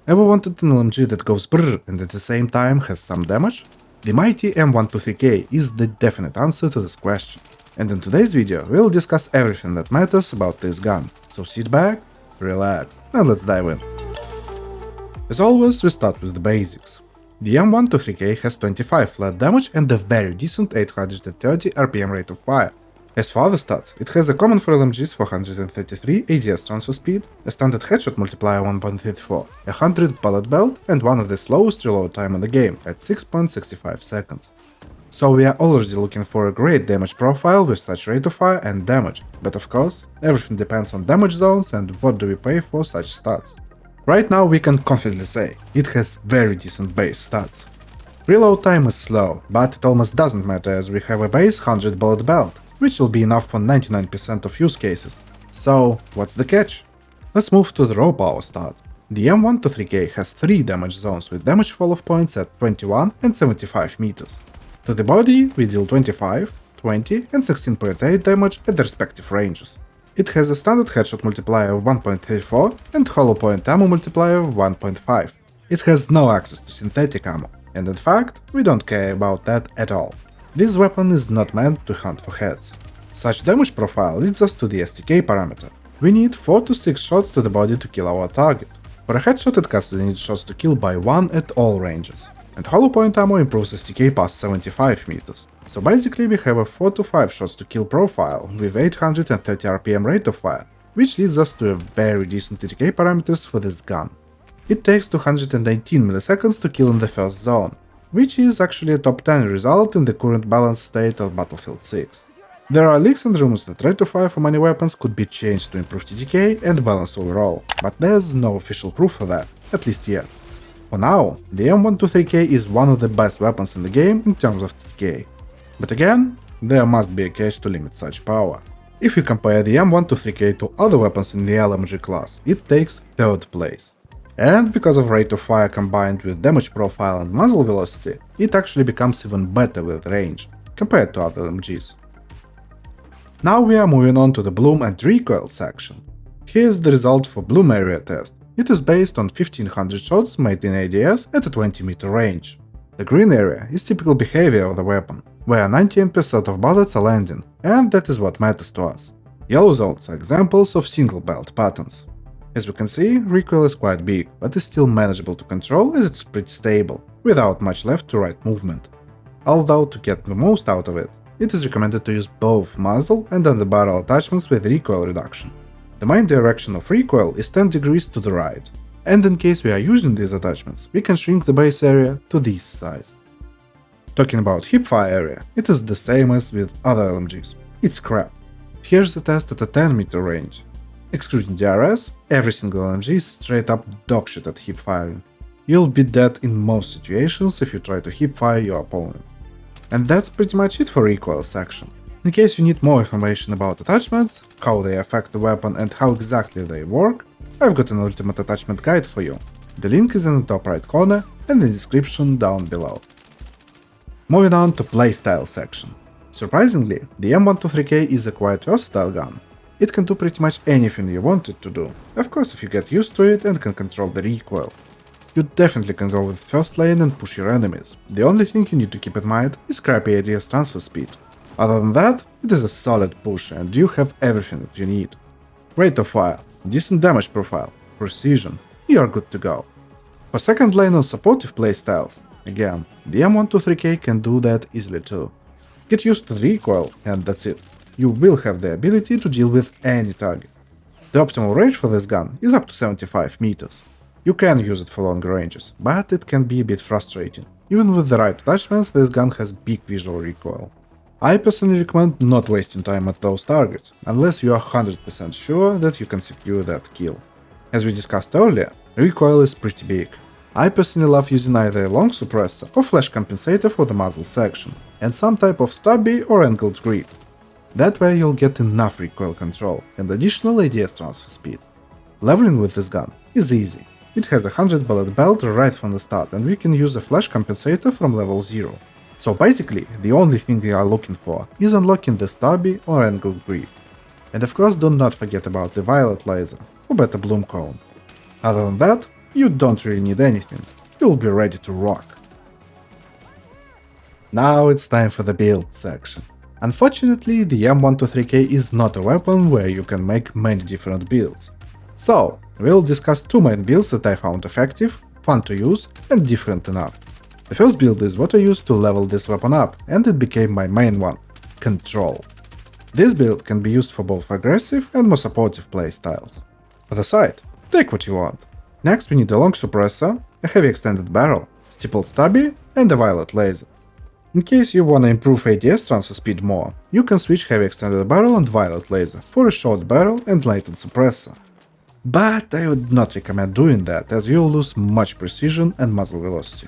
Ever wanted an LMG that goes brrr and at the same time has some damage? The mighty M123K is the definite answer to this question. And in today's video we'll discuss everything that matters about this gun, so sit back, relax, and let's dive in. As always, we start with the basics. The M123K has 25 flat damage and a very decent 830 RPM rate of fire. As for other stats, it has a common for LMGs 433 ADS transfer speed, a standard headshot multiplier 1.34, a 100 bullet belt, and one of the slowest reload time in the game at 6.65 seconds. So we are already looking for a great damage profile with such rate of fire and damage, but of course, everything depends on damage zones and what do we pay for such stats. Right now we can confidently say, it has very decent base stats. Reload time is slow, but it almost doesn't matter as we have a base 100 bullet belt, which will be enough for 99% of use cases. So, what's the catch? Let's move to the raw power stats. The M123K has 3 damage zones with damage fall-off points at 21 and 75 meters. To the body, we deal 25, 20 and 16.8 damage at the respective ranges. It has a standard headshot multiplier of 1.34 and hollow point ammo multiplier of 1.5. It has no access to synthetic ammo, and in fact, we don't care about that at all. This weapon is not meant to hunt for heads. Such damage profile leads us to the STK parameter. We need 4 to 6 shots to the body to kill our target. For a headshot it cuts the needed shots to kill by 1 at all ranges. And hollow point ammo improves STK past 75 meters. So basically we have a 4 to 5 shots to kill profile with 830 RPM rate of fire, which leads us to a very decent TTK parameters for this gun. It takes 219 milliseconds to kill in the first zone, which is actually a top 10 result in the current balanced state of Battlefield 6. There are leaks and rumors that rate of fire for many weapons could be changed to improve TTK and balance overall, but there's no official proof for that, at least yet. For now, the M123K is one of the best weapons in the game in terms of TTK. But again, there must be a catch to limit such power. If you compare the M123K to other weapons in the LMG class, it takes 3rd place. And because of rate of fire combined with damage profile and muzzle velocity, it actually becomes even better with range, compared to other LMGs. Now we are moving on to the Bloom and Recoil section. Here's the result for Bloom area test. It is based on 1500 shots made in ADS at a 20 meter range. The green area is typical behavior of the weapon, where 98% of bullets are landing, and that is what matters to us. Yellow zones are examples of single belt patterns. As we can see, recoil is quite big, but is still manageable to control as it's pretty stable, without much left to right movement. Although to get the most out of it, it is recommended to use both muzzle and underbarrel attachments with recoil reduction. The main direction of recoil is 10 degrees to the right, and in case we are using these attachments, we can shrink the base area to this size. Talking about hipfire area, it is the same as with other LMGs. It's crap. Here's the test at a 10 meter range. Excluding DRS, every single LMG is straight up dogshit at hip firing. You'll be dead in most situations if you try to hip fire your opponent. And that's pretty much it for recoil section. In case you need more information about attachments, how they affect the weapon and how exactly they work, I've got an ultimate attachment guide for you. The link is in the top right corner and the description down below. Moving on to Playstyle section. Surprisingly, the M123K is a quite versatile gun. It can do pretty much anything you want it to do, of course if you get used to it and can control the recoil. You definitely can go with first lane and push your enemies. The only thing you need to keep in mind is crappy ADS transfer speed. Other than that, it is a solid push and you have everything that you need. Rate of fire, decent damage profile, precision, you are good to go. For second lane and supportive playstyles, again, the M123K can do that easily too. Get used to the recoil and that's it. You will have the ability to deal with any target. The optimal range for this gun is up to 75 meters. You can use it for longer ranges, but it can be a bit frustrating. Even with the right attachments, this gun has big visual recoil. I personally recommend not wasting time at those targets, unless you are 100% sure that you can secure that kill. As we discussed earlier, recoil is pretty big. I personally love using either a long suppressor or flash compensator for the muzzle section, and some type of stubby or angled grip. That way you'll get enough recoil control and additional ADS transfer speed. Leveling with this gun is easy. It has a 100 bullet belt right from the start and we can use a flash compensator from level 0. So basically, the only thing we are looking for is unlocking the stubby or angled grip. And of course do not forget about the violet laser, or better bloom cone. Other than that, you don't really need anything, you'll be ready to rock. Now it's time for the build section. Unfortunately, the M123K is not a weapon where you can make many different builds. So, we'll discuss two main builds that I found effective, fun to use, and different enough. The first build is what I used to level this weapon up, and it became my main one – Control. This build can be used for both aggressive and more supportive playstyles. For the sight, take what you want. Next we need a long suppressor, a heavy extended barrel, stippled stubby, and a violet laser. In case you wanna improve ADS transfer speed more, you can switch heavy extended barrel and violet laser for a short barrel and latent suppressor. But I would not recommend doing that, as you'll lose much precision and muzzle velocity.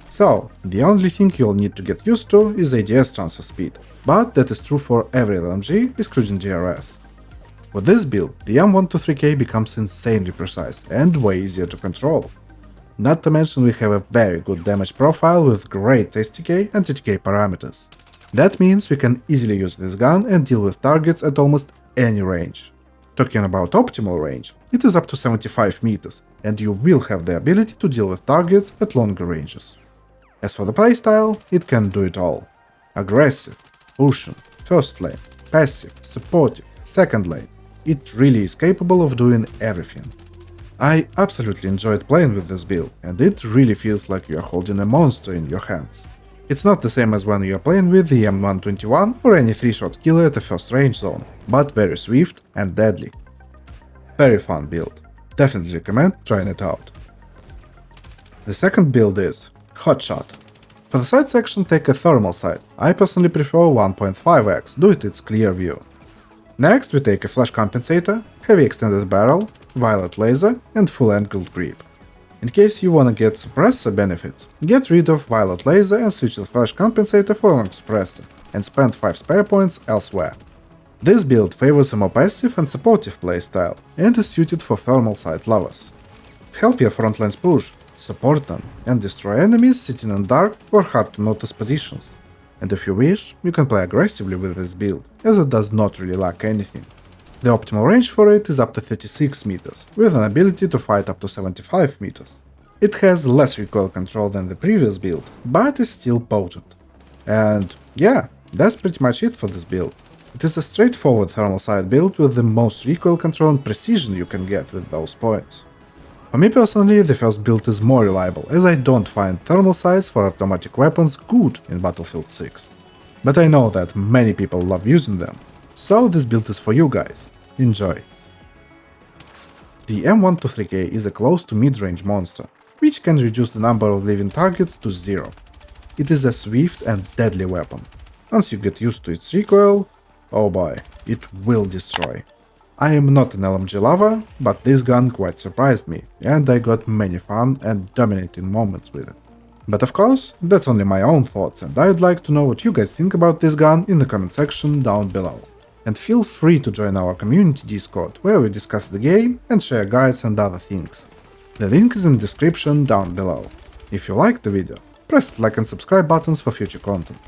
So, the only thing you'll need to get used to is ADS transfer speed, but that is true for every LMG, excluding DRS. With this build, the M123K becomes insanely precise and way easier to control. Not to mention we have a very good damage profile with great STK and TTK parameters. That means we can easily use this gun and deal with targets at almost any range. Talking about optimal range, it is up to 75 meters, and you will have the ability to deal with targets at longer ranges. As for the playstyle, it can do it all. Aggressive, pushing, first lane, passive, supportive, second lane. It really is capable of doing everything. I absolutely enjoyed playing with this build, and it really feels like you are holding a monster in your hands. It's not the same as when you are playing with the M121 or any 3-shot killer at the first range zone, but very swift and deadly. Very fun build. Definitely recommend trying it out. The second build is Hotshot. For the sight section, take a thermal sight. I personally prefer 1.5x due to its clear view. Next we take a flash compensator, heavy extended barrel, violet laser, and full angled grip. In case you wanna get suppressor benefits, get rid of violet laser and switch the flash compensator for long suppressor, and spend 5 spare points elsewhere. This build favors a more passive and supportive playstyle, and is suited for thermal sight lovers. Help your frontlines push, support them, and destroy enemies sitting in dark or hard to notice positions. And if you wish, you can play aggressively with this build, as it does not really lack anything. The optimal range for it is up to 36 meters, with an ability to fight up to 75 meters. It has less recoil control than the previous build, but is still potent. And yeah, that's pretty much it for this build. It is a straightforward thermal sight build with the most recoil control and precision you can get with those points. For me personally, the first build is more reliable, as I don't find thermal sights for automatic weapons good in Battlefield 6. But I know that many people love using them, so this build is for you guys. Enjoy! The M123K is a close to mid-range monster, which can reduce the number of living targets to 0. It is a swift and deadly weapon. Once you get used to its recoil, oh boy, it will destroy. I am not an LMG lover, but this gun quite surprised me, and I got many fun and dominating moments with it. But of course, that's only my own thoughts, and I'd like to know what you guys think about this gun in the comment section down below. And feel free to join our community Discord, where we discuss the game and share guides and other things. The link is in the description down below. If you liked the video, press the like and subscribe buttons for future content.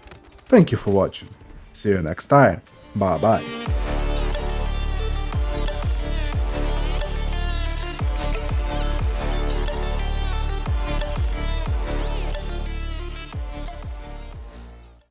Thank you for watching. See you next time. Bye bye.